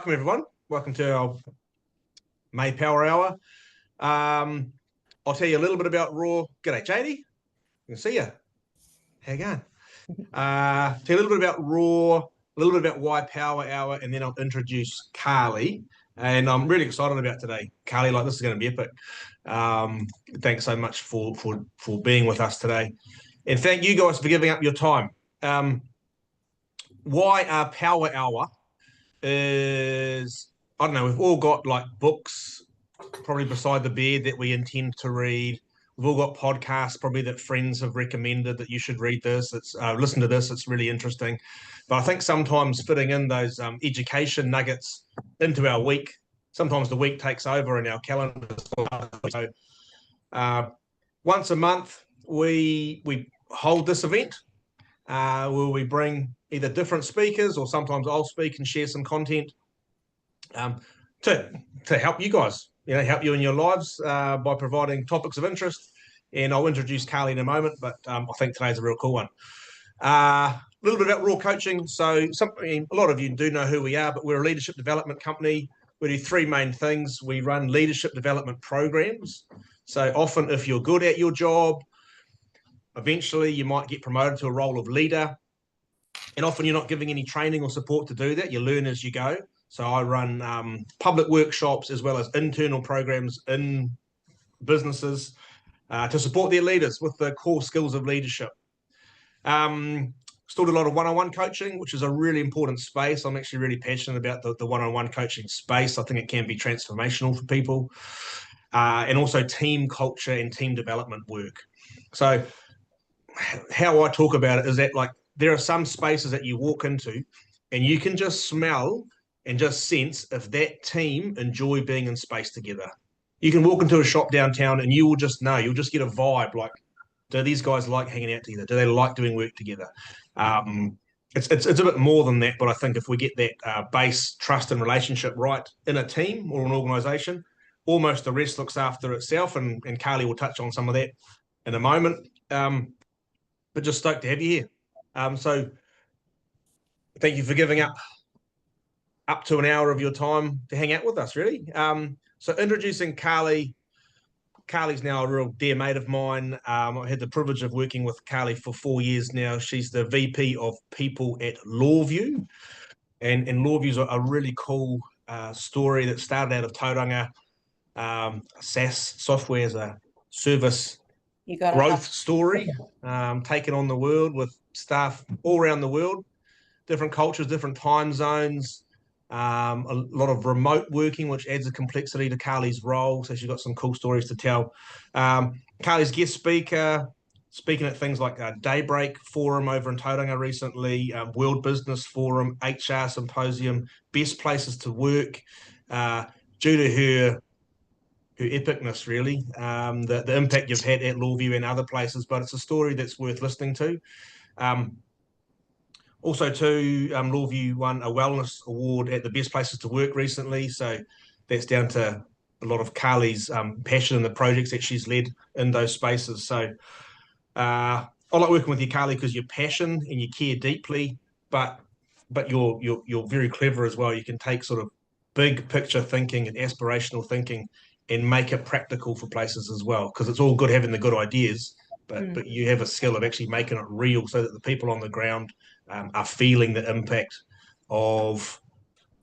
everyone. Welcome to our May Power Hour. I'll tell you a little bit about Raw. G'day, JD. Good to see you. How you going? Tell you a little bit about Raw, a little bit about why Power Hour, and then I'll introduce Carly. And I'm really excited about today. Carly, this is going to be epic. Thanks so much for being with us today. And thank you guys for giving up your time. Why our Power Hour is, I don't know, we've all got books probably beside the bed that we intend to read. We've all got podcasts probably that friends have recommended that you should read this. It's listen to this. It's really interesting. But I think sometimes fitting in those education nuggets into our week, sometimes the week takes over in our calendar. So once a month, we hold this event where we bring either different speakers or sometimes I'll speak and share some content to help you guys, help you in your lives by providing topics of interest. And I'll introduce Carly in a moment, but I think today's a real cool one. A little bit about Raw Coaching. So a lot of you do know who we are, but we're a leadership development company. We do three main things. We run leadership development programs. So often if you're good at your job, eventually you might get promoted to a role of leader. And often you're not giving any training or support to do that. You learn as you go. So I run public workshops as well as internal programs in businesses to support their leaders with the core skills of leadership. Still do a lot of one-on-one coaching, which is a really important space. I'm actually really passionate about the one-on-one coaching space. I think it can be transformational for people. And also team culture and team development work. So how I talk about it is that there are some spaces that you walk into and you can just smell and just sense if that team enjoy being in space together. You can walk into a shop downtown and you will just know, you'll just get a vibe do these guys like hanging out together? Do they like doing work together? It's a bit more than that, but I think if we get that base trust and relationship right in a team or an organization, almost the rest looks after itself, and Carly will touch on some of that in a moment. But just stoked to have you here. So thank you for giving up to an hour of your time to hang out with us, really. So introducing Carly. Carly's now a real dear mate of mine. I had the privilege of working with Carly for 4 years now. She's the VP of People at LawVu. And LawVu's a really cool story that started out of Tauranga. SaaS, software as a service growth story, taken on the world with staff all around the world, different cultures, different time zones, a lot of remote working, which adds a complexity to Carly's role. So she's got some cool stories to tell. Carly's guest speaker, speaking at things like Daybreak Forum over in Tauranga recently, World Business Forum, HR Symposium, Best Places to Work, due to her epicness, really, the impact you've had at LawVu and other places, but it's a story that's worth listening to. Also, too, LawVu won a wellness award at the Best Places to Work recently, so that's down to a lot of Carly's passion and the projects that she's led in those spaces. So I like working with you, Carly, because you're passionate and you care deeply, but you're very clever as well. You can take sort of big picture thinking and aspirational thinking and make it practical for places as well, because it's all good having the good ideas, but you have a skill of actually making it real so that the people on the ground are feeling the impact of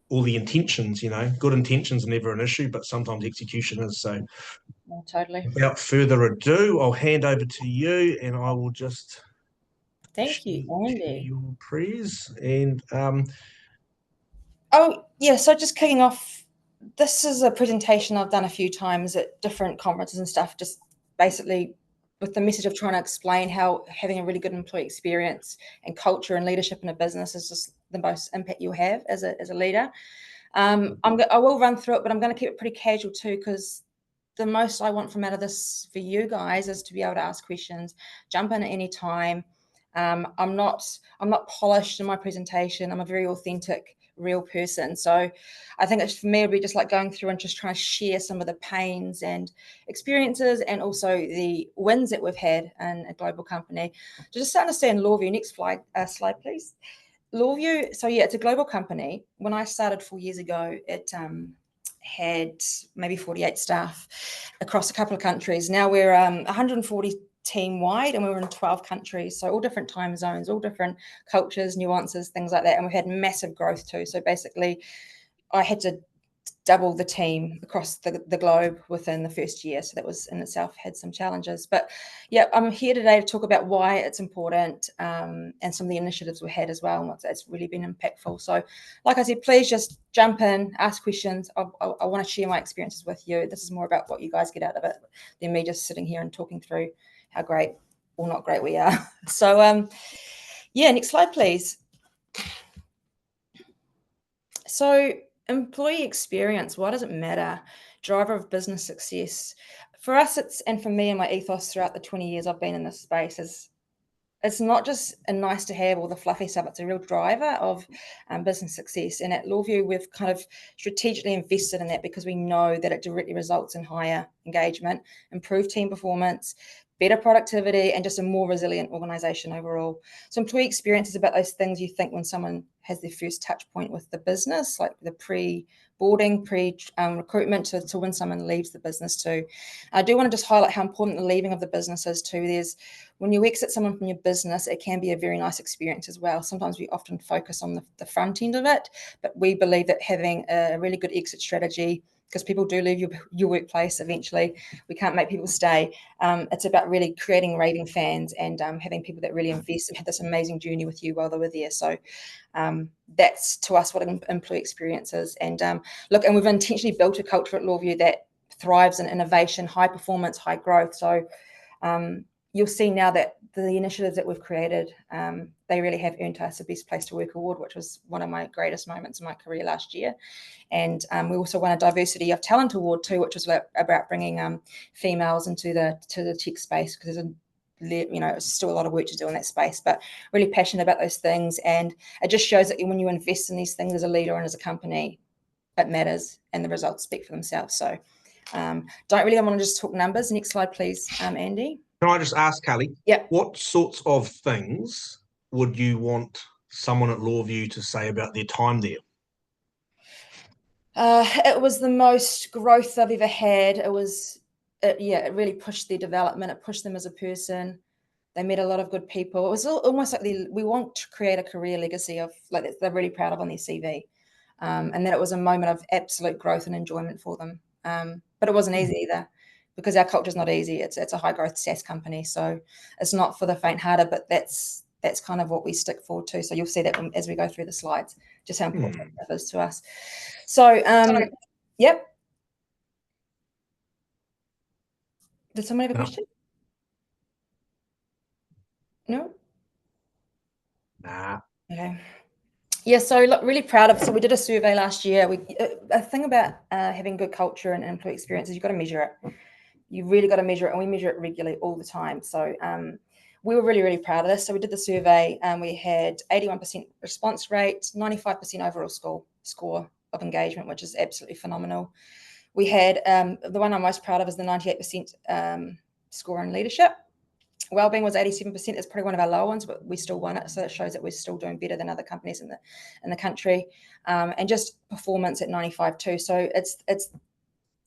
all the intentions. Good intentions are never an issue, but sometimes execution is. So totally. Without further ado, I'll hand over to you and I will just thank you, Andy. Your praise. And so just kicking off, this is a presentation I've done a few times at different conferences and stuff, just basically with the message of trying to explain how having a really good employee experience and culture and leadership in a business is just the most impact you'll have as a leader. I will run through it, but I'm going to keep it pretty casual too, because the most I want from out of this for you guys is to be able to ask questions, jump in at any time. I'm not polished in my presentation. I'm a very authentic, real person. So I think it's, for me, it'll be just like going through and just trying to share some of the pains and experiences and also the wins that we've had in a global company. To just understand LawVu, next slide, please. LawVu, so yeah, it's a global company. When I started 4 years ago, it had maybe 48 staff across a couple of countries. Now we're 140 team wide, and we're in 12 countries, so all different time zones, all different cultures, nuances, things like that. And we've had massive growth too. So basically, I had to double the team across the globe within the first year. So that was in itself had some challenges. But yeah, I'm here today to talk about why it's important, and some of the initiatives we had as well, and it's really been impactful. So like I said, please just jump in, ask questions. I want to share my experiences with you. This is more about what you guys get out of it than me just sitting here and talking through how great or not great we are. So yeah, next slide, please. So employee experience, why does it matter? Driver of business success. For us, and for me and my ethos throughout the 20 years I've been in this space, is it's not just a nice to have all the fluffy stuff, it's a real driver of business success. And at LawVu, we've kind of strategically invested in that because we know that it directly results in higher engagement, improved team performance, better productivity, and just a more resilient organization overall. So employee experience is about those things you think when someone has their first touch point with the business, like the pre-boarding, recruitment to when someone leaves the business too. I do want to just highlight how important the leaving of the business is too. When you exit someone from your business, it can be a very nice experience as well. Sometimes we often focus on the front end of it, but we believe that having a really good exit strategy, because people do leave your workplace eventually, we can't make people stay. It's about really creating raving fans and having people that really invest and have this amazing journey with you while they were there. So that's to us what an employee experience is. And look, and we've intentionally built a culture at LawVu that thrives in innovation, high performance, high growth. So you'll see now that the initiatives that we've created, they really have earned us the Best Place to Work award, which was one of my greatest moments in my career last year. And we also won a Diversity of Talent award too, which was about bringing females into the tech space, because there's still a lot of work to do in that space, but really passionate about those things. And it just shows that when you invest in these things as a leader and as a company, it matters and the results speak for themselves. So don't really want to just talk numbers. Next slide, please, Andy. Can I just ask, Kelly? Yeah. What sorts of things would you want someone at LawVu to say about their time there? It was the most growth I've ever had. It really pushed their development. It pushed them as a person. They met a lot of good people. It was almost like we want to create a career legacy of like that they're really proud of on their CV. And then it was a moment of absolute growth and enjoyment for them. But it wasn't easy either, because our culture is not easy. It's a high growth SaaS company, so it's not for the faint-hearted. But that's kind of what we stick for too. So you'll see that as we go through the slides, just how important that is to us. So yep. Did someone have a question? No. Nah. Okay. Yeah, so look, really proud of. So we did a survey last year. A thing about having good culture and employee experience is you've got to measure it. You really got to measure it, and we measure it regularly all the time. So we were really, really proud of this. So we did the survey, and we had 81% response rate, 95% overall score of engagement, which is absolutely phenomenal. We had the one I'm most proud of is the 98% score in leadership. Wellbeing was 87%. It's probably one of our lower ones, but we still won it. So it shows that we're still doing better than other companies in the country. And just performance at 95 too. So it's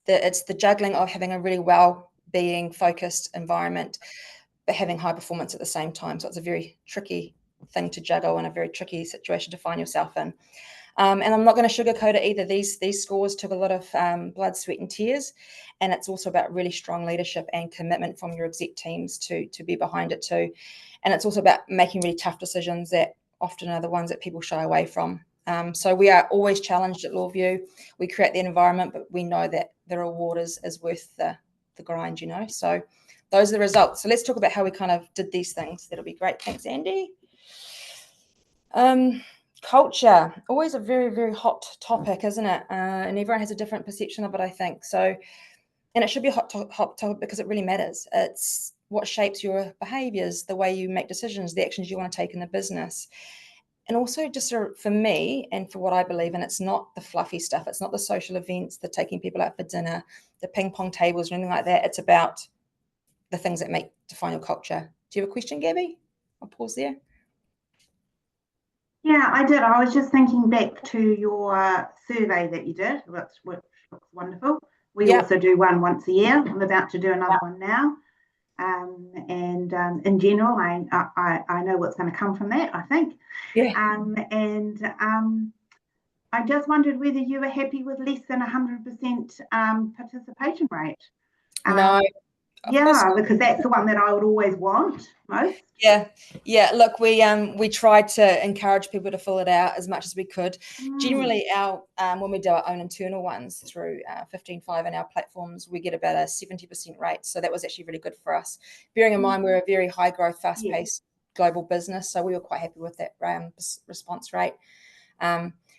the juggling of having a really well-being focused environment, but having high performance at the same time. So it's a very tricky thing to juggle and a very tricky situation to find yourself in. And I'm not going to sugarcoat it either. These scores took a lot of blood, sweat, and tears, and it's also about really strong leadership and commitment from your exec teams to be behind it too. And it's also about making really tough decisions that often are the ones that people shy away from. So we are always challenged at LawVu. We create the environment, but we know that the reward is worth the grind, So those are the results. So let's talk about how we kind of did these things. That'll be great. Thanks, Andy. Culture, always a very, very hot topic, isn't it? And everyone has a different perception of it, I think. So, and it should be a hot topic because it really matters. It's what shapes your behaviors, the way you make decisions, the actions you want to take in the business. And also just for me and for what I believe in, it's not the fluffy stuff. It's not the social events, the taking people out for dinner, the ping pong tables or anything like that. It's about the things that define your culture. Do you have a question, Gabby? I'll pause there. Yeah, I did. I was just thinking back to your survey that you did, which looks wonderful. We Yeah. also do one once a year. I'm about to do another one now. And in general, I know what's going to come from that, I think. Yeah. And I just wondered whether you were happy with less than 100% participation rate. No, of course. Yeah, because that's the one that I would always want most. Yeah. Look, we tried to encourage people to fill it out as much as we could. Generally, our when we do our own internal ones through 15.5 and our platforms, we get about a 70% rate. So that was actually really good for us. Bearing in mind we're a very high growth, fast paced global business, so we were quite happy with that response rate.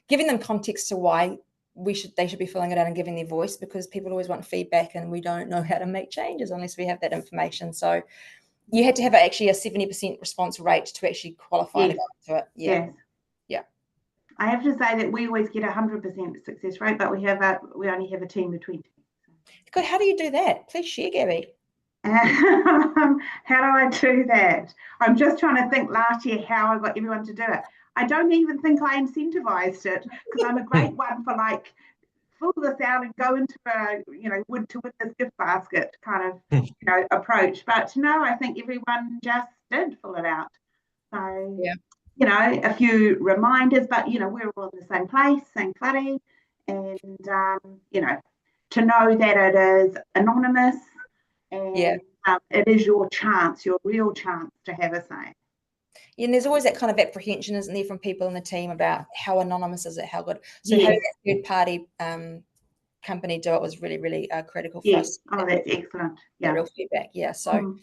Giving them context to why they should be filling it out and giving their voice, because people always want feedback and we don't know how to make changes unless we have that information. So you had to have actually a 70% response rate to actually qualify to go into it. Yes. I have to say that we always get 100% success rate, but we only have a team of 20. Good. How do you do that? Please share, Gabby. How do I do that? I'm just trying to think last year how I got everyone to do it. I don't even think I incentivized it, because I'm a great one for like, fill this out and go into a, wood to win this gift basket kind of, approach. But no, I think everyone just did fill it out. So, a few reminders, but, we're all in the same place, same whare, and, to know that it is anonymous, and it is your chance, your real chance to have a say. Yeah, and there's always that kind of apprehension, isn't there, from people in the team about how anonymous is it, how good. So having that third party company do it was really, really critical for us. Oh, that's excellent. Yeah, real feedback. Yeah, so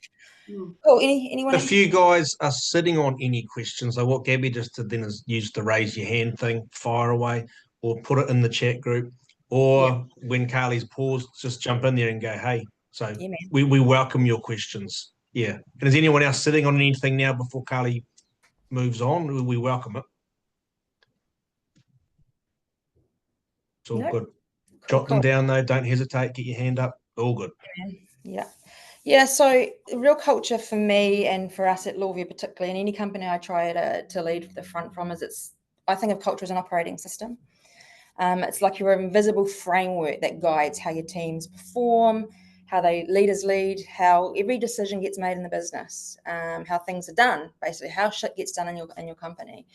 cool. Anyone? If you guys are sitting on any questions, like what Gabby just did then is use the raise your hand thing, fire away, or put it in the chat group, or when Carly's paused, just jump in there and go, hey. So we welcome your questions. Yeah. And is anyone else sitting on anything now before Carly moves on? We welcome it. It's all good. Jot them down though. Don't hesitate. Get your hand up. All good. Yeah. So real culture for me and for us at LawVu particularly, and any company I try to lead the front from, is I think of culture as an operating system. It's like your invisible framework that guides how your teams perform, how leaders lead, how every decision gets made in the business, how things are done, basically how shit gets done in your company.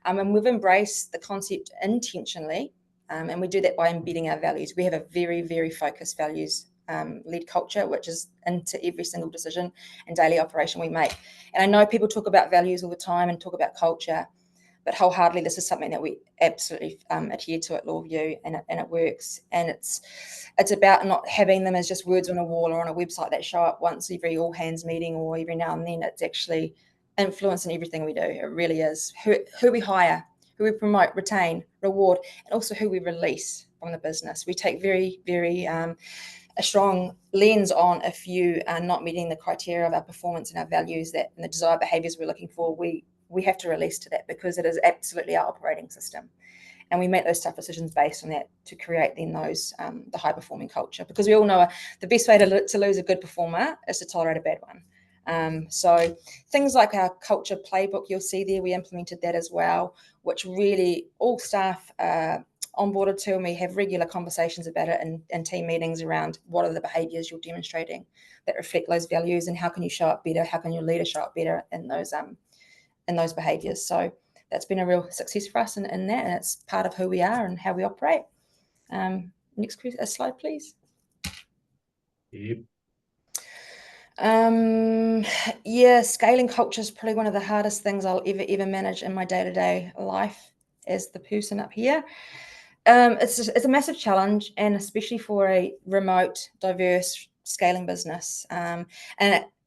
And we've embraced the concept intentionally, and we do that by embedding our values. We have a very, very focused values led culture, which is into every single decision and daily operation we make. And I know people talk about values all the time and talk about culture, but wholeheartedly, this is something that we absolutely adhere to at LawVu, and it works. And it's about not having them as just words on a wall or on a website that show up once every all hands meeting or every now and then. It's actually influencing everything we do. It really is. Who we hire, who we promote, retain, reward, and also who we release from the business. We take very, very a strong lens on if you are not meeting the criteria of our performance and our values and the desired behaviours we're looking for. We have to release to that, because it is absolutely our operating system. And we make those tough decisions based on that to create then those the high performing culture, because we all know the best way to lose a good performer is to tolerate a bad one. So things like our culture playbook, you'll see there, we implemented that as well, which really all staff onboarded to, and we have regular conversations about it in team meetings around what are the behaviours you're demonstrating that reflect those values, and how can you show up better, how can your leader show up better in those behaviours. So that's been a real success for us in that, and it's part of who we are and how we operate. Next slide, please. Yep. Scaling culture is probably one of the hardest things I'll ever manage in my day-to-day life as the person up here. It's a massive challenge, and especially for a remote, diverse, scaling business. And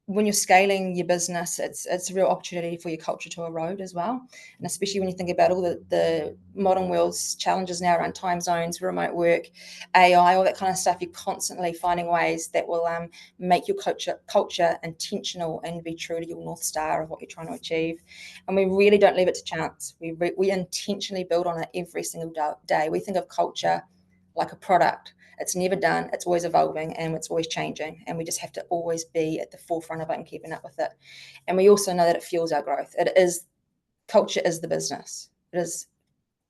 when you're scaling your business, it's a real opportunity for your culture to erode as well. And especially when you think about all the modern world's challenges now around time zones, remote work, AI, all that kind of stuff, you're constantly finding ways that will make your culture intentional and be true to your North Star of what you're trying to achieve. And we really don't leave it to chance. We intentionally build on it every single day. We think of culture like a product. It's never done. It's always evolving, and it's always changing. And we just have to always be at the forefront of it and keeping up with it. And we also know that it fuels our growth. Culture is the business.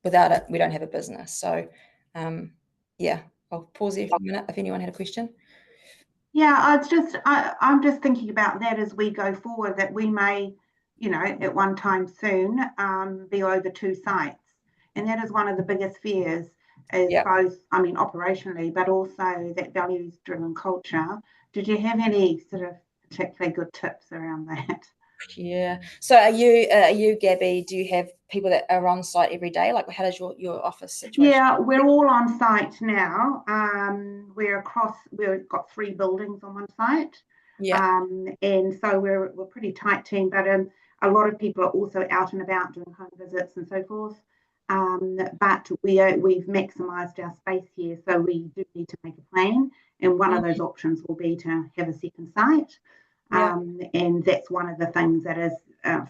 without it, we don't have a business. So yeah, I'll pause there for a minute if anyone had a question. Yeah, I'm just thinking about that as we go forward, that we may, at one time soon, be over 2 sites. And that is one of the biggest fears, is both, operationally, but also that values-driven culture. Did you have any sort of particularly good tips around that? Yeah. So are you, Gabby, do you have people that are on site every day? Like, how does your office situation? Yeah, we're all on site now. We've got 3 buildings on one site. Yeah. And so we're a pretty tight team, but a lot of people are also out and about doing home visits and so forth. But we've maximised our space here, so we do need to make a plan. And one of those options will be to have a second site. And that's one of the things that is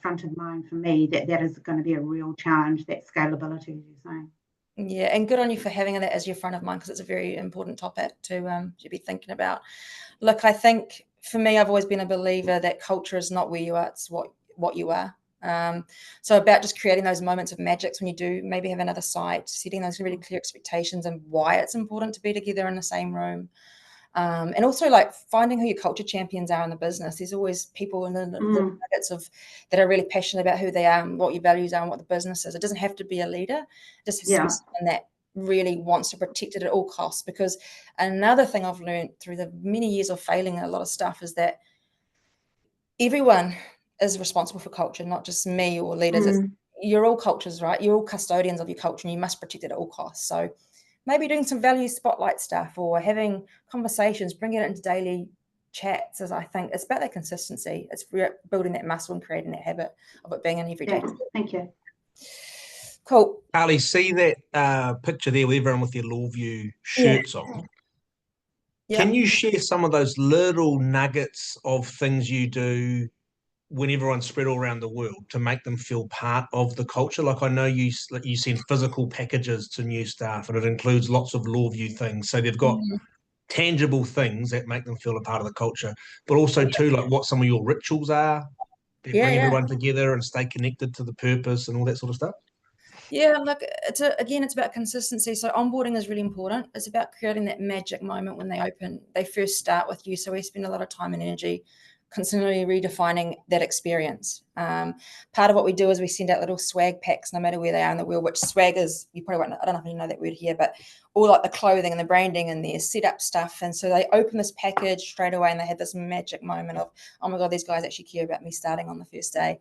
front of mind for me, that is going to be a real challenge, that scalability, as you're saying. Yeah, and good on you for having that as your front of mind, because it's a very important topic to be thinking about. Look, I think for me, I've always been a believer that culture is not where you are, it's what you are. So about just creating those moments of magics when you do maybe have another site, setting those really clear expectations and why it's important to be together in the same room. And also like finding who your culture champions are in the business. There's always people in the nuggets that are really passionate about who they are and what your values are and what the business is. It doesn't have to be a leader. It just has to be someone that really wants to protect it at all costs. Because another thing I've learned through the many years of failing at a lot of stuff is that everyone is responsible for culture, not just me or leaders. You're all cultures, right? You're all custodians of your culture and you must protect it at all costs. So maybe doing some value spotlight stuff or having conversations, bringing it into daily chats, as I think it's about that consistency. It's building that muscle and creating that habit of it being an everyday. Thank you. Cool. Carly, see that picture there with everyone with their LawVu shirts on? Can you share some of those little nuggets of things you do when everyone's spread all around the world to make them feel part of the culture? Like, I know you send physical packages to new staff and it includes lots of LawVu things. So they've got tangible things that make them feel a part of the culture, but also too, like what some of your rituals are that bring everyone together and stay connected to the purpose and all that sort of stuff. Yeah, look, it's about consistency. So onboarding is really important. It's about creating that magic moment when they first start with you. So we spend a lot of time and energy constantly redefining that experience. Part of what we do is we send out little swag packs, no matter where they are in the world, which swag is, you probably won't know, I don't know if you know that word here, but all like the clothing and the branding and their setup stuff. And so they open this package straight away and they have this magic moment of, oh my God, these guys actually care about me starting on the first day.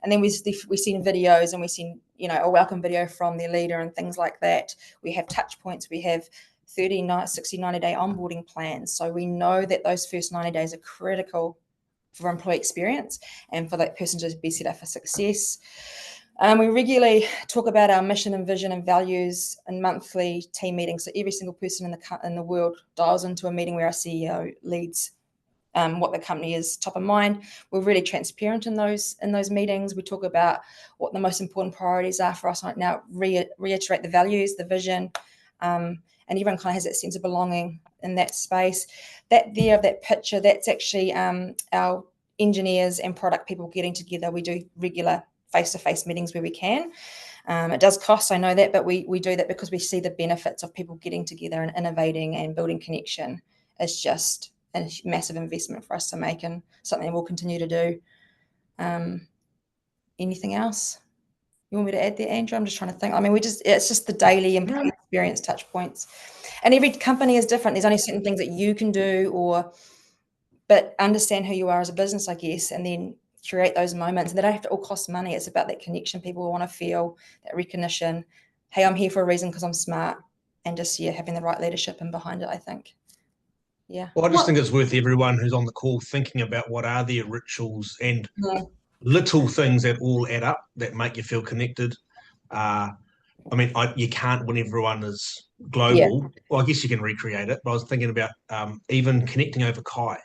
And then we send videos and we send, a welcome video from their leader and things like that. We have touch points. We have 30, 60, 90-day onboarding plans. So we know that those first 90 days are critical for employee experience and for that person to be set up for success. We regularly talk about our mission and vision and values in monthly team meetings. So every single person in the world dials into a meeting where our CEO leads what the company is top of mind. We're really transparent in those meetings. We talk about what the most important priorities are for us right now, reiterate the values, the vision, and everyone kind of has that sense of belonging in that space. That picture, that's actually our engineers and product people getting together. We do regular face-to-face meetings where we can. It does cost, I know that, but we do that because we see the benefits of people getting together and innovating and building connection. It's just a massive investment for us to make and something we'll continue to do. Anything else you want me to add there, Andrew? I'm just trying to think. I mean, it's just the daily employee experience touch points. And every company is different. There's only certain things that you can do but understand who you are as a business, I guess, and then curate those moments. And they don't have to all cost money. It's about that connection. People want to feel that recognition. Hey, I'm here for a reason because I'm smart, and just having the right leadership and behind it, I think. Yeah. Well, I just think it's worth everyone who's on the call thinking about what are their rituals and little things that all add up that make you feel connected. You can't, when everyone is global. Yeah. Well, I guess you can recreate it, but I was thinking about even connecting over Kai.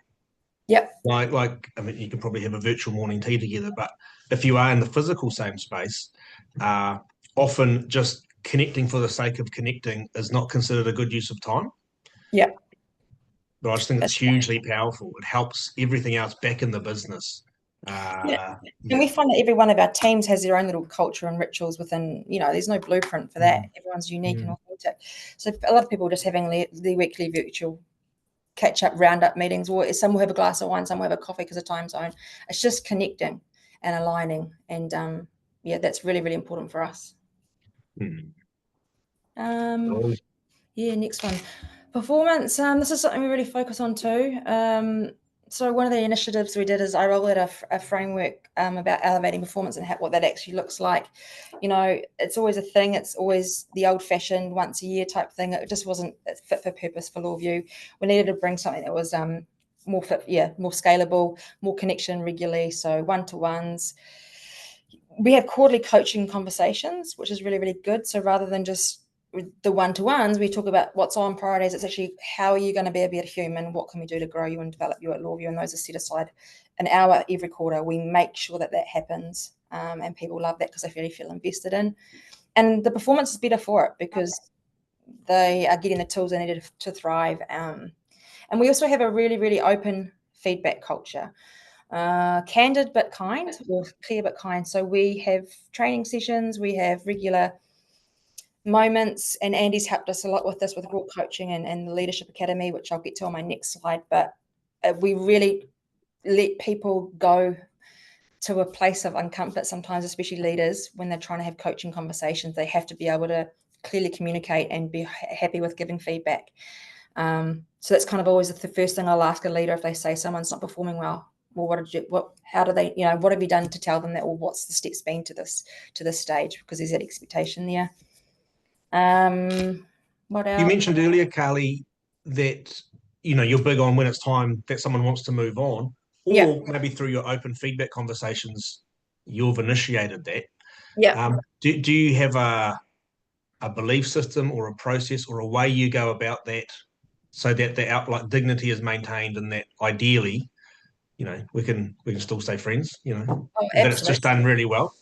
Yep. You can probably have a virtual morning tea together, but if you are in the physical same space, often just connecting for the sake of connecting is not considered a good use of time. Yeah. But I just think it's hugely powerful. It helps everything else back in the business Yeah. And we find that every one of our teams has their own little culture and rituals within, there's no blueprint for that. Everyone's unique and authentic. So a lot of people are just having the weekly virtual catch-up roundup meetings, or some will have a glass of wine, some will have a coffee because of time zone. It's just connecting and aligning. And that's really, really important for us. Next one. Performance. This is something we really focus on too. So one of the initiatives we did is I rolled out a framework about elevating performance and what that actually looks like. It's always a thing. It's always the old-fashioned once a year type thing. It just wasn't fit for purpose for LawVu. We needed to bring something that was more scalable, more connection regularly. So one-to-ones. We have quarterly coaching conversations, which is really, really good. So rather than just the one-to-ones, we talk about what's on priorities. It's actually how are you going to be a better human? What can we do to grow you and develop you at LawVu? And those are set aside an hour every quarter. We make sure that happens, and people love that because they really feel invested in. And the performance is better for it because they are getting the tools they need to thrive. And we also have a really, really open feedback culture. Candid but kind, or clear but kind. So we have training sessions, we have regular moments, and Andy's helped us a lot with this with group coaching and the Leadership Academy, which I'll get to on my next slide. But we really let people go to a place of uncomfort sometimes, especially leaders, when they're trying to have coaching conversations. They have to be able to clearly communicate and be happy with giving feedback. So that's kind of always the first thing I'll ask a leader if they say someone's not performing well. Well, what have you done to tell them that? Or what's the steps been to this stage? Because there's that expectation there. What else? You mentioned earlier, Carly, that you're big on when it's time that someone wants to move on, or maybe through your open feedback conversations, you've initiated that. Yeah. Do you have a belief system or a process or a way you go about that, so that the dignity is maintained, and that ideally, we can still stay friends. That it's just done really well.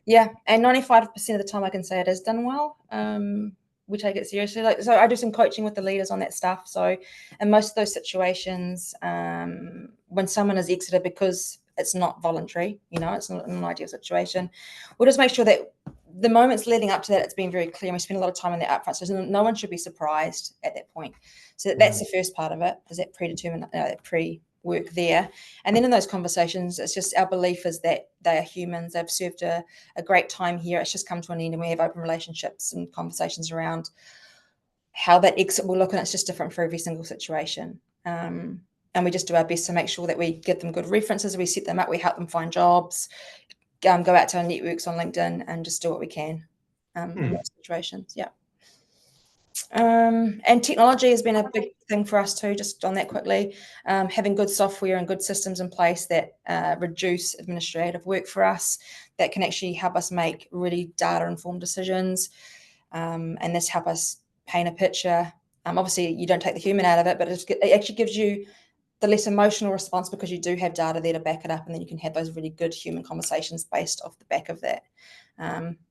Yeah, and 95% of the time I can say it is done well. We take it seriously. So I do some coaching with the leaders on that stuff. So in most of those situations, when someone has exited because it's not voluntary, it's not an ideal situation, we'll just make sure that the moments leading up to that, it's been very clear. And we spend a lot of time in the upfront. So no one should be surprised at that point. So that's the first part of it, is that predetermined, pre-work there. And then in those conversations, it's just our belief is that they are humans. They've served a great time here. It's just come to an end, and we have open relationships and conversations around how that exit will look. And it's just different for every single situation. And we just do our best to make sure that we give them good references. We set them up. We help them find jobs, go out to our networks on LinkedIn, and just do what we can in those situations. Yeah. And technology has been a big thing for us too, just on that quickly. Having good software and good systems in place that reduce administrative work for us, that can actually help us make really data-informed decisions, and this help us paint a picture. Obviously, you don't take the human out of it, but it actually gives you the less emotional response because you do have data there to back it up, and then you can have those really good human conversations based off the back of that.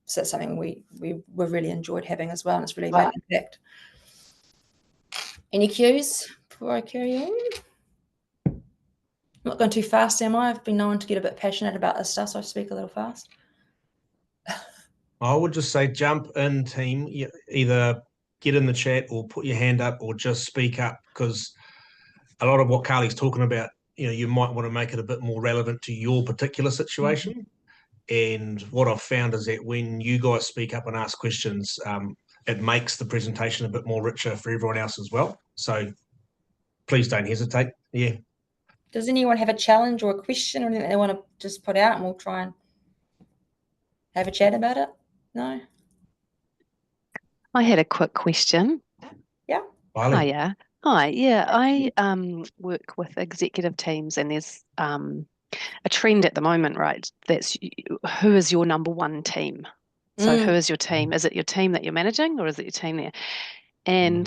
So it's something we've really enjoyed having as well, and it's really made an impact. Any cues before I carry on? I'm not going too fast, am I? I've been known to get a bit passionate about this stuff, so I speak a little fast. I would just say jump in, team. Either get in the chat or put your hand up or just speak up, because a lot of what Carly's talking about, you might want to make it a bit more relevant to your particular situation. And what I've found is that when you guys speak up and ask questions, it makes the presentation a bit more richer for everyone else as well. So please don't hesitate. Yeah. Does anyone have a challenge or a question or anything they want to just put out, and we'll try and have a chat about it? No? I had a quick question. Yeah. Riley. Hiya. Hi. Yeah, I work with executive teams, and there's a trend at the moment, right? That's who is your number one team? So who is your team? Is it your team that you're managing, or is it your team there? And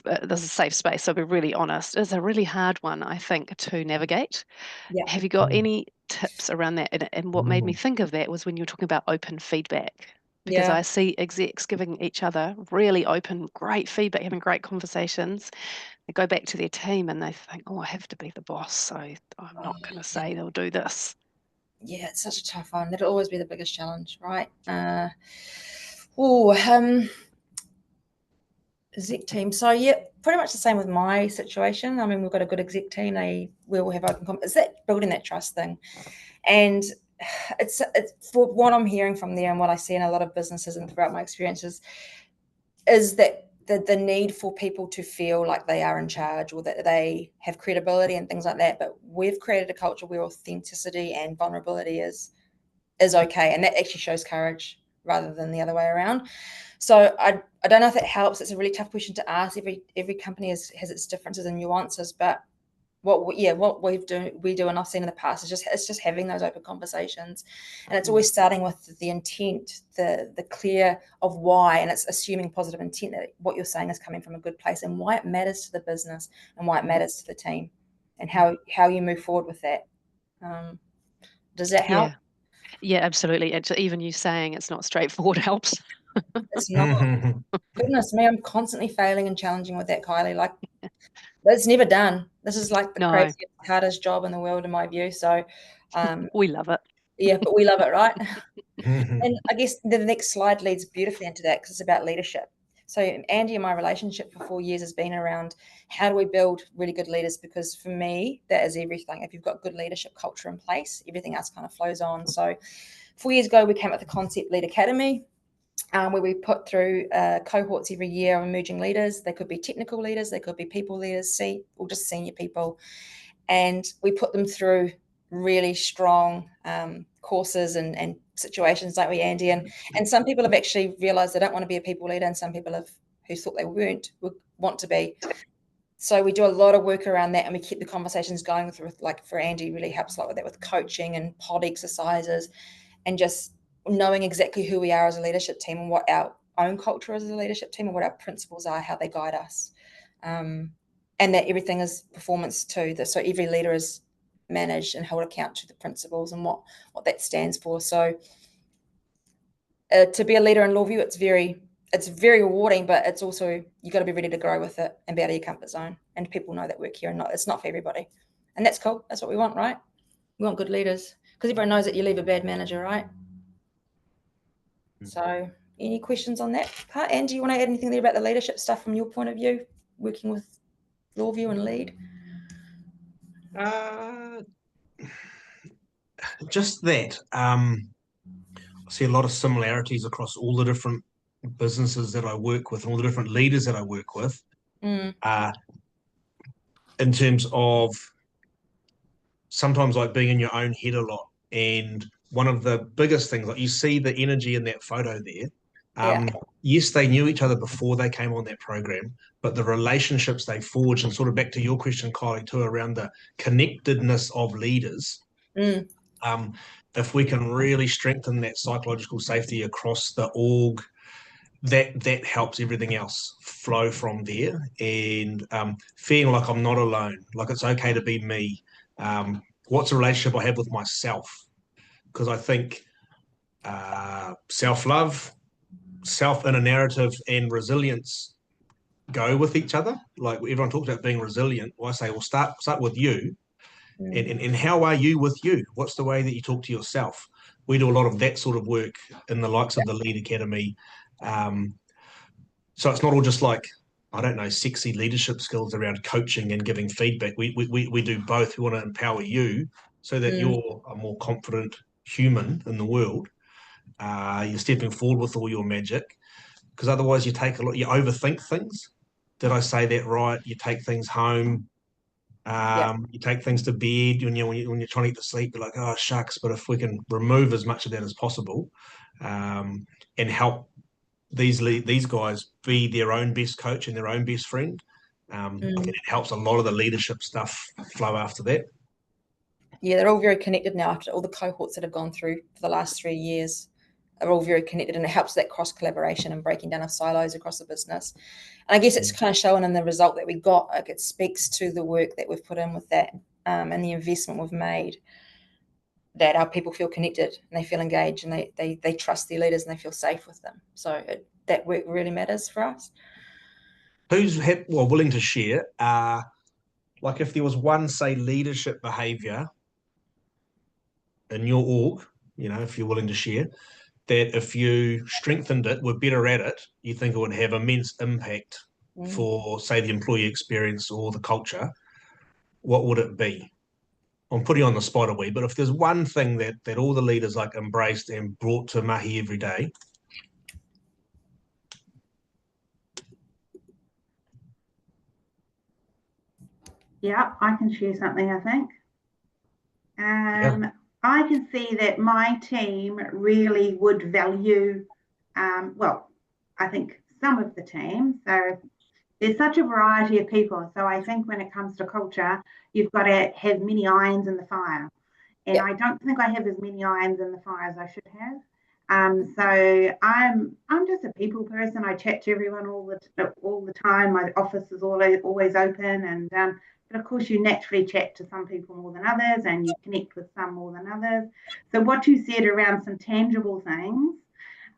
this is a safe space, so I'll be really honest. It's a really hard one, I think, to navigate. Yeah. Have you got any tips around that? And what made me think of that was when you were talking about open feedback. Because I see execs giving each other really open, great feedback, having great conversations. they go back to their team and they think, oh, I have to be the boss, so I'm not going to say they'll do this. Yeah, it's such a tough one. That'll always be the biggest challenge, right? Exec team. So yeah, pretty much the same with my situation. I mean, we've got a good exec team. They will have open it's that building that trust thing. And it's for what I'm hearing from there and what I see in a lot of businesses and throughout my experiences is that the need for people to feel like they are in charge or that they have credibility and things like that. But we've created a culture where authenticity and vulnerability is okay. And that actually shows courage rather than the other way around. So I don't know if it helps. It's a really tough question to ask. Every company has its differences and nuances, but what we do and I've seen in the past is just having those open conversations, and it's always starting with the intent, the clear of why, and it's assuming positive intent that what you're saying is coming from a good place and why it matters to the business and why it matters to the team and how you move forward with that. Does that help? Yeah, absolutely. It's, even you saying it's not straightforward helps. It's not. Goodness me, I'm constantly failing and challenging with that, Kylie. Like, it's never done. This is like the craziest, hardest job in the world, in my view. So, we love it. Yeah, but we love it, right? And I guess the next slide leads beautifully into that because it's about leadership. So Andy and my relationship for 4 years has been around how do we build really good leaders? Because for me, that is everything. If you've got good leadership culture in place, everything else kind of flows on. So 4 years ago, we came up with the Concept Lead Academy, where we put through cohorts every year of emerging leaders. They could be technical leaders, they could be people leaders, or just senior people. And we put them through really strong courses and situations like we, Andy. And some people have actually realized they don't want to be a people leader, and some people who thought they weren't would want to be. So we do a lot of work around that, and we keep the conversations going through, like for Andy, really helps a lot with that, with coaching and pod exercises and just knowing exactly who we are as a leadership team and what our own culture is as a leadership team and what our principles are, how they guide us. And that everything is performance too. So every leader is managed and held account to the principles and what that stands for. So to be a leader in LawVu, it's very rewarding, but it's also, you got to be ready to grow with it and be out of your comfort zone. And people know that work here, and it's not for everybody. And that's cool. That's what we want, right? We want good leaders because everyone knows that you leave a bad manager, right? So any questions on that part? Andy, do you want to add anything there about the leadership stuff from your point of view, working with LawVu and Lead? Just that. I see a lot of similarities across all the different businesses that I work with and all the different leaders that I work with. In terms of sometimes like being in your own head a lot. And one of the biggest things, like you see the energy in that photo there. Yes, they knew each other before they came on that program, but the relationships they forged, and sort of back to your question, Kylie, too, around the connectedness of leaders. If we can really strengthen that psychological safety across the org, that helps everything else flow from there. And feeling like I'm not alone, like it's okay to be me. What's the relationship I have with myself? Because I think self-love, self-inner narrative, and resilience go with each other. Like everyone talks about being resilient. Well, I say, well, start with you. And how are you with you? What's the way that you talk to yourself? We do a lot of that sort of work in the likes of the Lead Academy. So it's not all just like, I don't know, sexy leadership skills around coaching and giving feedback. We do both. We want to empower you so that you're a more confident human in the world. You're stepping forward with all your magic, because otherwise you overthink things. Did I say that right? You take things home. You take things to bed when you're trying to get to sleep. You're like, oh shucks! But if we can remove as much of that as possible, and help these guys be their own best coach and their own best friend, I think it helps a lot of the leadership stuff flow after that. Yeah, they're all very connected now after all the cohorts that have gone through for the last 3 years. Are all very connected, and it helps that cross collaboration and breaking down of silos across the business. And I guess it's kind of showing in the result that we got. Like, it speaks to the work that we've put in with that, and the investment we've made, that our people feel connected and they feel engaged, and they trust their leaders and they feel safe with them. So that work really matters for us. who's willing to share? Like if there was one, say, leadership behaviour in your org, if you're willing to share, that if you strengthened it, were better at it, you think it would have immense impact for, say, the employee experience or the culture, what would it be? I'm putting you on the spot a wee, but if there's one thing that all the leaders like embraced and brought to mahi every day. Yeah, I can share something, I think. I can see that my team really would value, well, I think some of the team. So there's such a variety of people. So I think when it comes to culture, you've got to have many irons in the fire. And I don't think I have as many irons in the fire as I should have. So I'm just a people person. I chat to everyone all the time. My office is always open, and but of course you naturally chat to some people more than others, and you connect with some more than others. So what you said around some tangible things,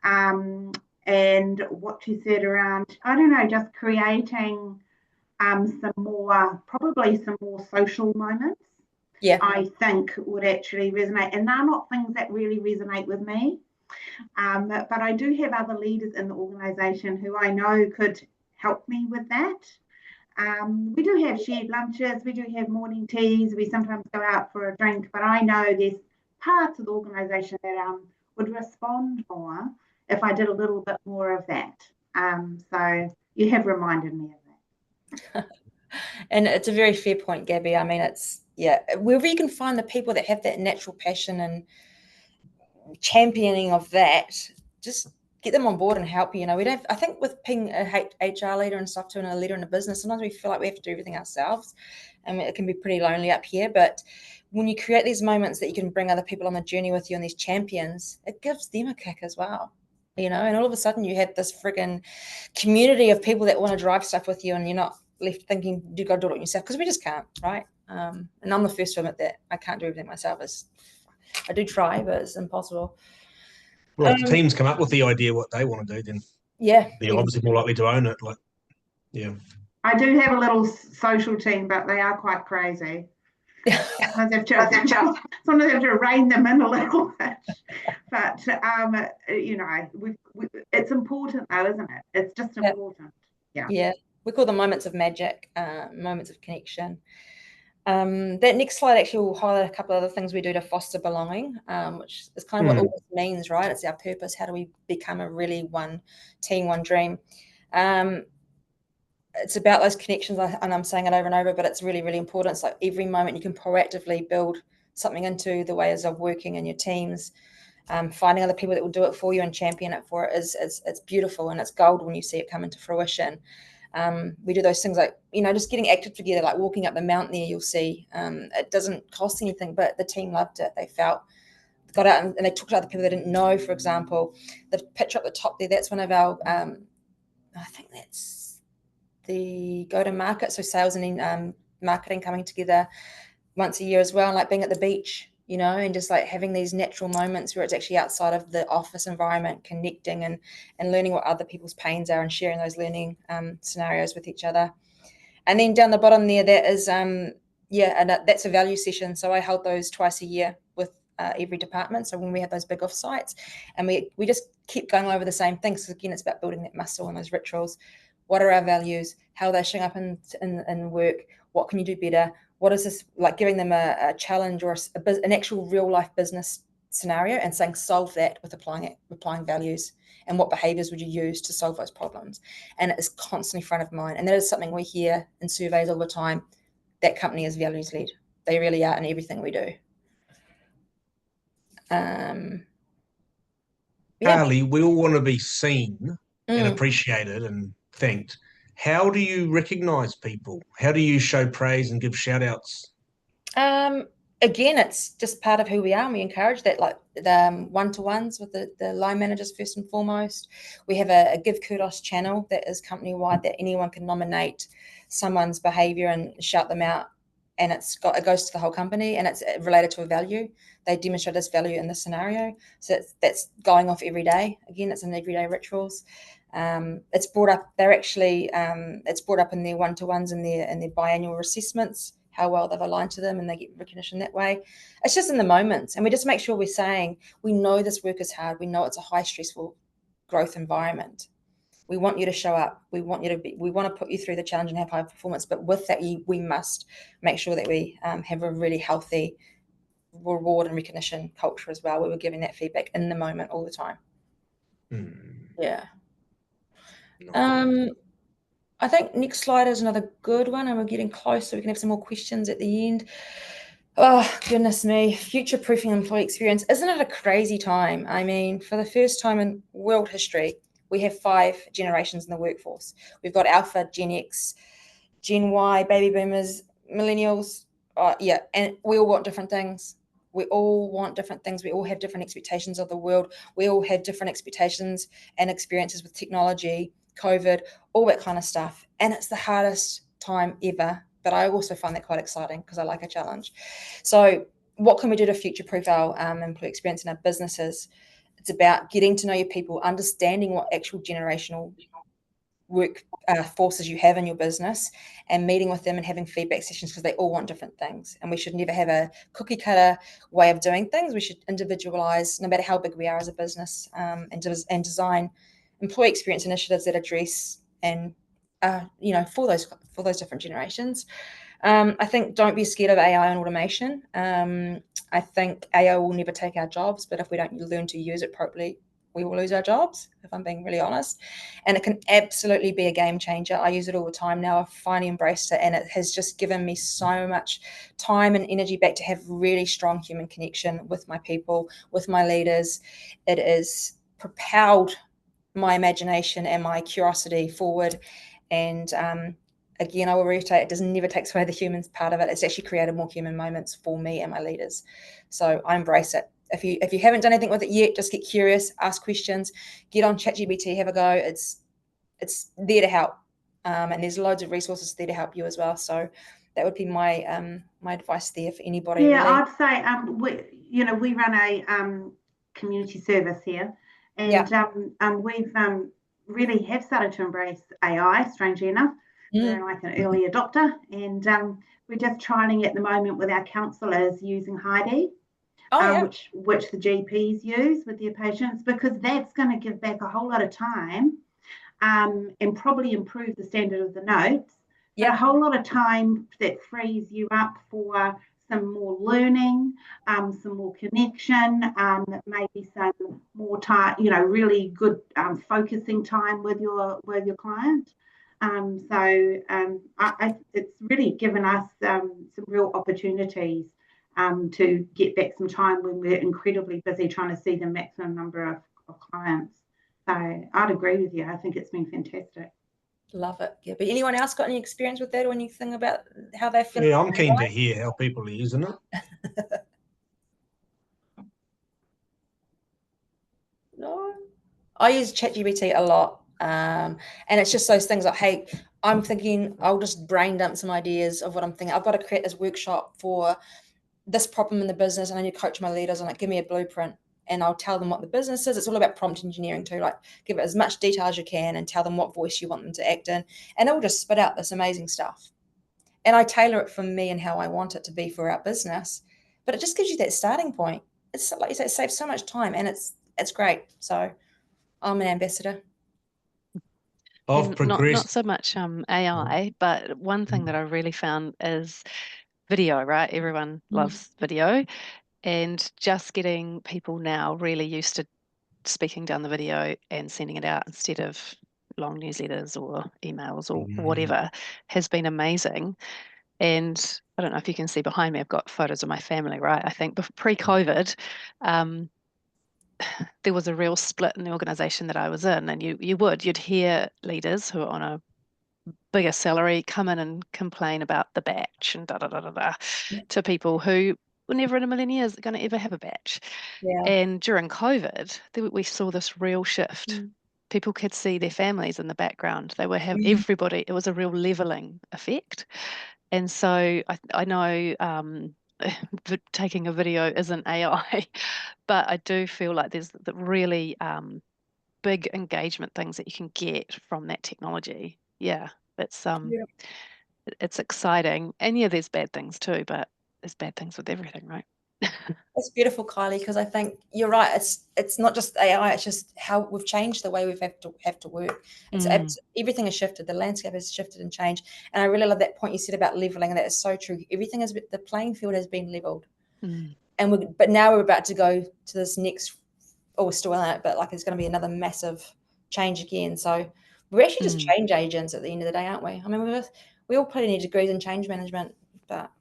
and what you said around, I don't know, just creating probably some more social moments. Yeah, I think would actually resonate, and they're not things that really resonate with me. But I do have other leaders in the organisation who I know could help me with that. We do have shared lunches, we do have morning teas, we sometimes go out for a drink, but I know there's parts of the organisation that would respond more if I did a little bit more of that. So you have reminded me of that. and it's a very fair point, Gabby. I mean, wherever you can find the people that have that natural passion and championing of that, just get them on board and help you. I think with being a HR leader and stuff too, and a leader in a business, sometimes we feel like we have to do everything ourselves. And it can be pretty lonely up here. But when you create these moments that you can bring other people on the journey with you and these champions, it gives them a kick as well. And all of a sudden you have this friggin' community of people that want to drive stuff with you, and you're not left thinking, you got to do it yourself, because we just can't, right? And I'm the first to admit that I can't do everything myself. I do try, but it's impossible. Well, if the teams come up with the idea what they want to do, then they're obviously more likely to own it. I do have a little social team, but they are quite crazy. Sometimes have to rein them in a little bit. But it's important though, isn't it? It's just important. Yeah. We call them moments of magic, moments of connection. That next slide actually will highlight a couple of other things we do to foster belonging, which is kind of what all this means, right? It's our purpose. How do we become a really one team, one dream? It's about those connections, and I'm saying it over and over, but it's really, really important. It's like every moment you can proactively build something into the ways of working in your teams. Finding other people that will do it for you and champion it for it it's beautiful, and it's gold when you see it come into fruition. We do those things like, just getting active together, like walking up the mountain there, you'll see. It doesn't cost anything, but the team loved it. They got out and they talked to other people they didn't know. For example, the picture up the top there, that's one of our, I think that's the go-to-market, so sales and marketing coming together once a year as well, and like being at the beach, and just like having these natural moments where it's actually outside of the office environment, connecting and learning what other people's pains are and sharing those learning scenarios with each other. And then down the bottom there, that is, and that's a value session. So I hold those twice a year with every department. So when we have those big offsites, and we just keep going over the same things. So again, it's about building that muscle and those rituals. What are our values? How are they showing up in work? What can you do better? What is this, like giving them a challenge or an actual real life business scenario and saying, solve that with applying values, and what behaviors would you use to solve those problems? And it is constantly front of mind. And that is something we hear in surveys all the time. That company is values led. They really are in everything we do. Carly, we all want to be seen and appreciated and thanked. How do you recognize people? How do you show praise and give shout outs? Again, it's just part of who we are, and we encourage that, like the one-to-ones with the line managers first and foremost. We have a Give Kudos channel that is company-wide, that anyone can nominate someone's behaviour and shout them out, and it goes to the whole company, and it's related to a value. They demonstrate this value in this scenario, so that's going off every day. Again, it's in everyday rituals. It's brought up. They're actually it's brought up in their one-to-ones and their biannual assessments, how well they've aligned to them, and they get recognition that way. It's just in the moments, and we just make sure we're saying, we know this work is hard. We know it's a high stressful growth environment. We want you to show up. We want to put you through the challenge and have high performance. But with that, we must make sure that we have a really healthy reward and recognition culture as well, where we're giving that feedback in the moment all the time. Yeah. I think next slide is another good one, and we're getting close, so we can have some more questions at the end. Oh, goodness me. Future-proofing employee experience. Isn't it a crazy time? I mean, for the first time in world history, we have 5 generations in the workforce. We've got Alpha, Gen X, Gen Y, baby boomers, millennials. Yeah, and we all want different things. We all want different things. We all have different expectations of the world. We all have different expectations and experiences with technology, COVID, all that kind of stuff. And it's the hardest time ever. But I also find that quite exciting because I like a challenge. So what can we do to future-proof our employee experience in our businesses? It's about getting to know your people, understanding what actual generational work forces you have in your business, and meeting with them and having feedback sessions, because they all want different things. And we should never have a cookie cutter way of doing things. We should individualize, no matter how big we are as a business, and design employee experience initiatives that address and for those different generations. I think don't be scared of AI and automation. I think AI will never take our jobs, but if we don't learn to use it properly, we will lose our jobs, if I'm being really honest. And it can absolutely be a game changer. I use it all the time now. I've finally embraced it, and it has just given me so much time and energy back to have really strong human connection with my people, with my leaders. It has propelled my imagination and my curiosity forward. And again, I will reiterate, it doesn't never takes away the human part of it. It's actually created more human moments for me and my leaders. So I embrace it. If you haven't done anything with it yet, just get curious, ask questions, get on ChatGPT, have a go. It's there to help, and there's loads of resources there to help you as well. So that would be my my advice there for anybody. Yeah, really. I'd say we run a community service here, and we've really have started to embrace AI. Strangely enough, we're like an early adopter, and we're just trialing at the moment with our counsellors using Heidi. Which the GPs use with their patients, because that's going to give back a whole lot of time and probably improve the standard of the notes. But a whole lot of time that frees you up for some more learning, some more connection, maybe some more time, really good focusing time with your client. It's really given us some real opportunities to get back some time when we're incredibly busy trying to see the maximum number of clients. So I'd agree with you. I think it's been fantastic. Love it. Yeah. But anyone else got any experience with that or anything about how they feel? Yeah, I'm keen to hear how people are using it. No, I use ChatGPT a lot. And it's just those things like, hey, I'm thinking, I'll just brain dump some ideas of what I'm thinking. I've got to create this workshop for this problem in the business, and I need to coach my leaders on it. Give me a blueprint, and I'll tell them what the business is. It's all about prompt engineering too. Like, give it as much detail as you can and tell them what voice you want them to act in, and it will just spit out this amazing stuff. And I tailor it for me and how I want it to be for our business. But it just gives you that starting point. It's like you say, it saves so much time, and it's great. So I'm an ambassador. Not so much AI, but one thing that I really found is video, right? Everyone loves video, and just getting people now really used to speaking down the video and sending it out instead of long newsletters or emails or whatever has been amazing. And I don't know if you can see behind me, I've got photos of my family, right? I think pre-COVID, there was a real split in the organization that I was in, and you'd hear leaders who are on a bigger salary come in and complain about the batch and to people who were never in a million years going to ever have a batch. And during COVID, we saw this real shift. People could see their families in the background. They were everybody. It was a real leveling effect. And so I know taking a video isn't AI, but I do feel like there's the really big engagement things that you can get from that technology. Yeah, it's exciting. And yeah, there's bad things too, but there's bad things with everything, right? That's beautiful, Kylie, because I think you're right. It's not just AI, it's just how we've changed the way we've have to work. Everything has shifted. The landscape has shifted and changed. And I really love that point you said about leveling, and that is so true. Everything is, the playing field has been leveled. But now we're about to go to this next, we're still in it, but like there's going to be another massive change again. So we're actually just change agents at the end of the day, aren't we? I mean, we all probably need degrees in change management, but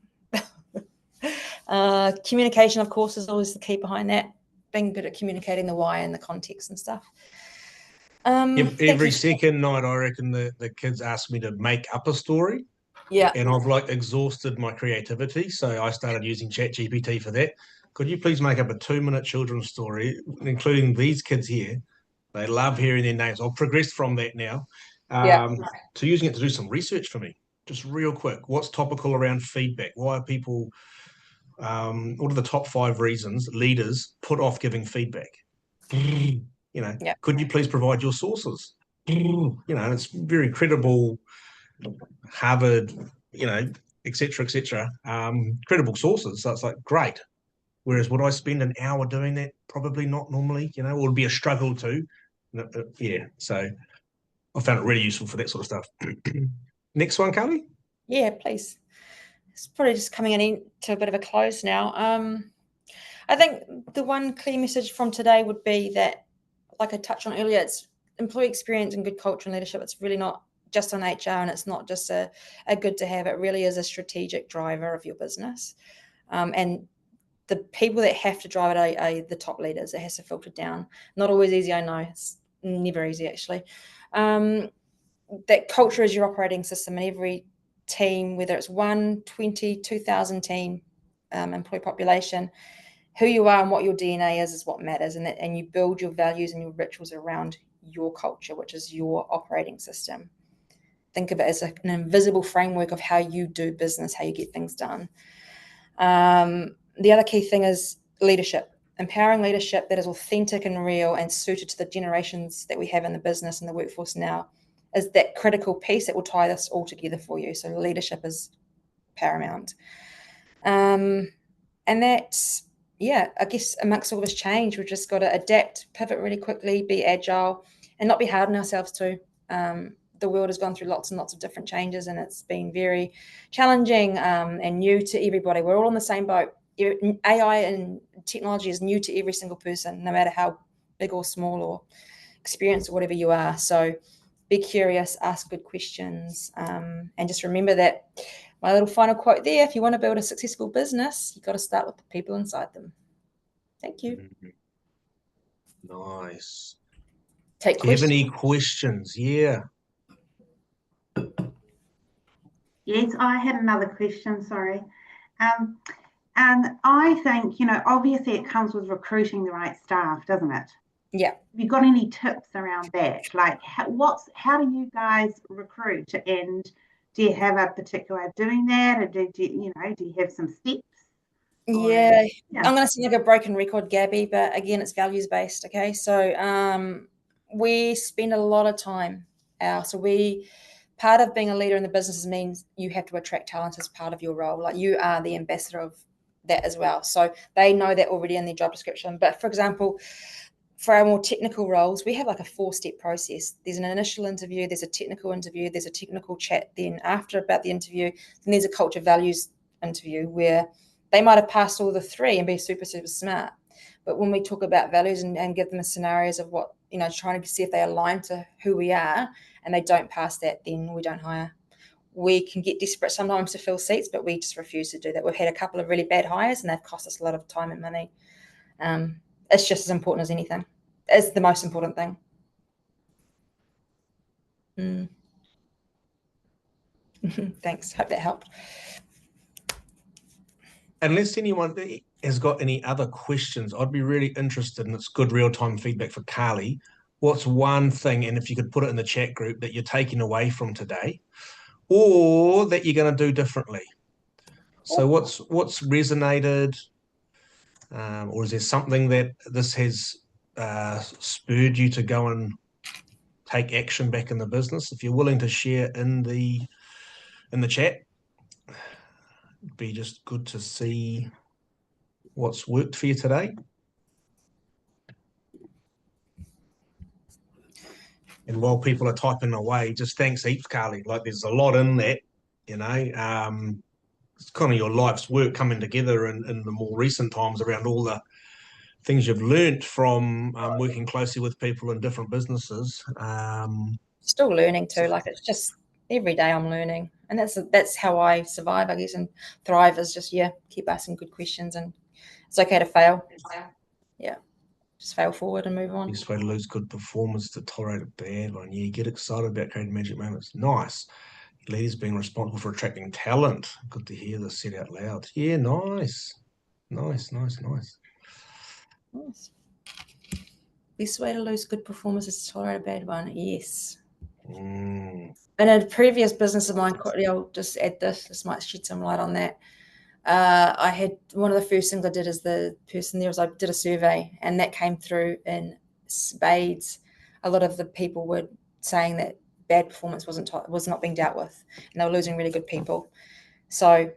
communication, of course, is always the key behind that. Being good at communicating the why and the context and stuff. Every second night, I reckon the kids ask me to make up a story. Yeah. And I've like exhausted my creativity. So I started using ChatGPT for that. Could you please make up a 2-minute children's story, including these kids here? They love hearing their names. I've progressed from that now to using it to do some research for me. Just real quick. What's topical around feedback? Why are people, what are the top 5 reasons leaders put off giving feedback? Could you please provide your sources? It's very credible, Harvard, et cetera, credible sources. So it's like, great. Whereas would I spend an hour doing that? Probably not normally, or it would be a struggle to. So I found it really useful for that sort of stuff. Next one, Carly? Yeah, please. It's probably just coming into a bit of a close now. I think the one clear message from today would be that, like I touched on earlier, it's employee experience and good culture and leadership. It's really not just on HR, and it's not just a good to have. It really is a strategic driver of your business. And the people that have to drive it are the top leaders. It has to filter down. Not always easy, I know. It's never easy, actually. That culture is your operating system, and every team, whether it's 1, 20, 2,000 team employee population, who you are and what your DNA is what matters. And you build your values and your rituals around your culture, which is your operating system. Think of it as an invisible framework of how you do business, how you get things done. The other key thing is leadership, empowering leadership that is authentic and real and suited to the generations that we have in the business and the workforce now is that critical piece that will tie this all together for you. So leadership is paramount. And that's, I guess amongst all this change, we've just got to adapt, pivot really quickly, be agile, and not be hard on ourselves too. The world has gone through lots and lots of different changes, and it's been very challenging and new to everybody. We're all in the same boat. AI and technology is new to every single person, no matter how big or small or experienced or whatever you are. So be curious, ask good questions, and just remember that my little final quote there, if you want to build a successful business, you've got to start with the people inside them. Thank you. Nice. Take questions. Do you have any questions? Yeah. Yes, I had another question, sorry. And I think, obviously it comes with recruiting the right staff, doesn't it? Yeah. Have you got any tips around that? Like, how do you guys recruit? And do you have a particular way of doing that? Or do you have some steps? Yeah. I'm going to sound like a broken record, Gabby, but again, it's values based. Okay. So we spend a lot of time. Part of being a leader in the business means you have to attract talent as part of your role. Like you are the ambassador of that as well. So they know that already in their job description. But for example, for our more technical roles, we have like a 4-step process. There's an initial interview, there's a technical interview, there's a technical chat. Then after about the interview, then there's a culture values interview where they might have passed all the 3 and be super, super smart. But when we talk about values and give them scenarios of what, trying to see if they align to who we are and they don't pass that, then we don't hire. We can get desperate sometimes to fill seats, but we just refuse to do that. We've had a couple of really bad hires and they've cost us a lot of time and money. It's just as important as anything. It's the most important thing. Thanks. Hope that helped. Unless anyone has got any other questions, I'd be really interested, and it's good real-time feedback for Carly. What's one thing, and if you could put it in the chat group, that you're taking away from today or that you're going to do differently? So what's resonated, or is there something that this has spurred you to go and take action back in the business? If you're willing to share in the chat, it'd be just good to see what's worked for you today. And while people are typing away, just thanks heaps, Carly. Like, there's a lot in that, you know. It's kind of your life's work coming together in the more recent times around all the things you've learnt from working closely with people in different businesses. Still learning too. Like, it's just every day I'm learning, and that's how I survive, I guess, and thrive. Is just keep asking good questions, and it's okay to fail. Yeah, just fail forward and move on. Best way to lose good performance to tolerate a bad one. Yeah, get excited about creating magic moments. Nice. Leaders being responsible for attracting talent. Good to hear this said out loud. Yeah, nice. Nice. Best way to lose good performance is to tolerate a bad one. Yes. Mm. In a previous business of mine, I'll just add this might shed some light on that. I had one of the first things I did as the person there was I did a survey, and that came through in spades. A lot of the people were saying that bad performance was not being dealt with, and they were losing really good people. So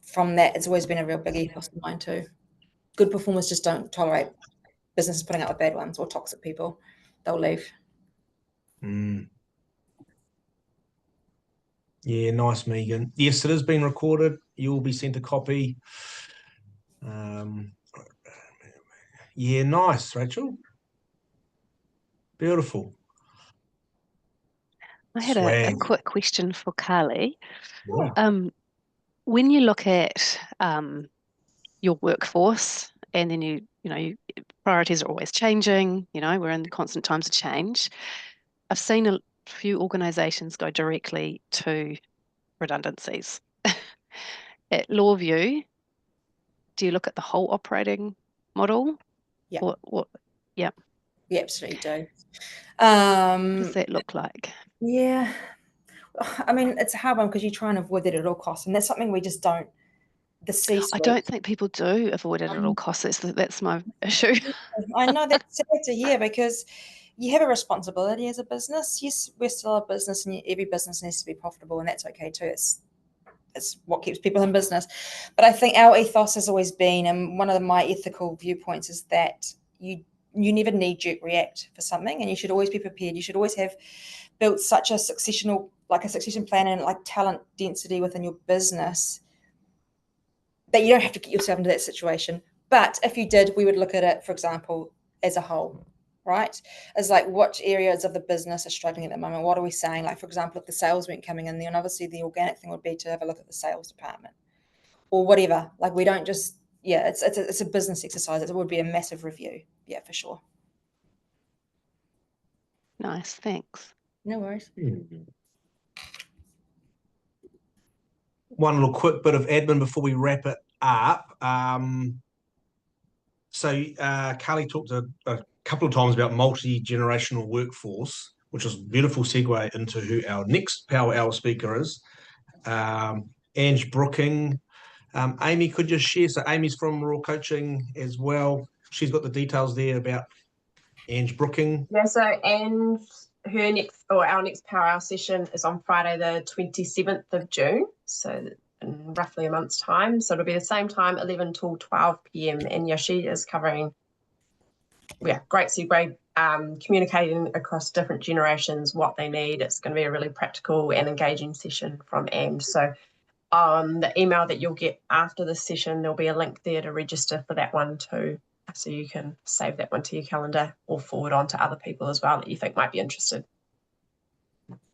from that, it's always been a real big ethos of mine too. Good performers just don't tolerate businesses putting up with bad ones or toxic people. They'll leave. Mm. Yeah, nice, Megan. Yes, it has been recorded. You will be sent a copy. Yeah, nice, Rachel. Beautiful. I had a quick question for Carly. Yeah. When you look at your workforce, and then you priorities are always changing. We're in constant times of change. I've seen a few organisations go directly to redundancies. At LawVu, do you look at the whole operating model? Yeah. Yeah. We absolutely do. What does that look like? Yeah. I mean, it's a hard one because you try and avoid it at all costs, and that's something we just don't. The C-suite. I don't think people do avoid it at all costs. That's my issue. I know that's sad to hear, because you have a responsibility as a business. Yes, we're still a business, and every business needs to be profitable, and that's okay too. It's what keeps people in business. But I think our ethos has always been, and one of my ethical viewpoints is that you never knee-jerk react for something, and you should always be prepared. You should always have built such a succession plan and like talent density within your business that you don't have to get yourself into that situation. But if you did, we would look at it, for example, as a whole, right? As like, what areas of the business are struggling at the moment? What are we saying? Like, for example, if the sales weren't coming in, then obviously the organic thing would be to have a look at the sales department or whatever. Like, we don't just, it's a business exercise. It would be a massive review. Yeah, for sure. Nice, thanks. No worries. One little quick bit of admin before we wrap it up. So Carly talked a couple of times about multi-generational workforce, which is a beautiful segue into who our next Power Hour speaker is. Ange Brooking. Amy, could you share? So Amy's from Raw Coaching as well. She's got the details there about Ange Brooking. Yeah, so Ange, our next Power Hour session is on Friday the 27th of June, so in roughly a month's time. So it'll be the same time, 11 till 12 p.m. And she is covering, great segue, communicating across different generations what they need. It's going to be a really practical and engaging session from Ange. So on the email that you'll get after this session, there'll be a link there to register for that one too. So you can save that one to your calendar or forward on to other people as well that you think might be interested.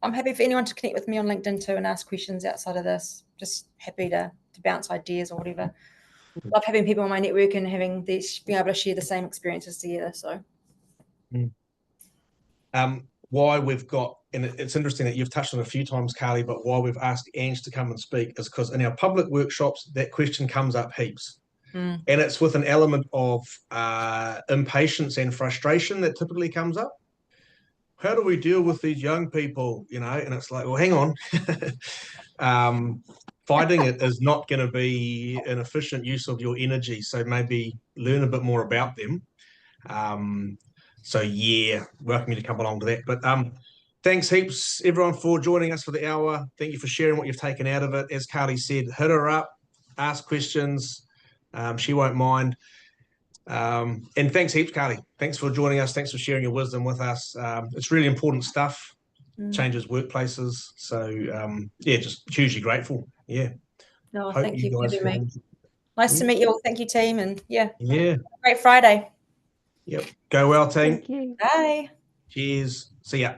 I'm happy for anyone to connect with me on LinkedIn too and ask questions outside of this. Just happy to bounce ideas or whatever. Love having people in my network and being able to share the same experiences together. So, why we've got, and it's interesting that you've touched on it a few times, Carly, but why we've asked Ange to come and speak is because in our public workshops, that question comes up heaps. And it's with an element of impatience and frustration that typically comes up. How do we deal with these young people, And it's like, well, hang on. Fighting it is not going to be an efficient use of your energy. So maybe learn a bit more about them. So yeah, welcome you to come along to that. But thanks heaps everyone for joining us for the hour. Thank you for sharing what you've taken out of it. As Carly said, hit her up, ask questions. She won't mind. And thanks heaps, Carly. Thanks for joining us. Thanks for sharing your wisdom with us. It's really important stuff. Changes workplaces. So yeah, just hugely grateful. Yeah. No, Hope thank you for guys having me. can- Nice to meet you all. Thank you, team. And yeah, Yeah. great Friday. Yep. Go well, team. Thank you. Bye. Cheers. See ya.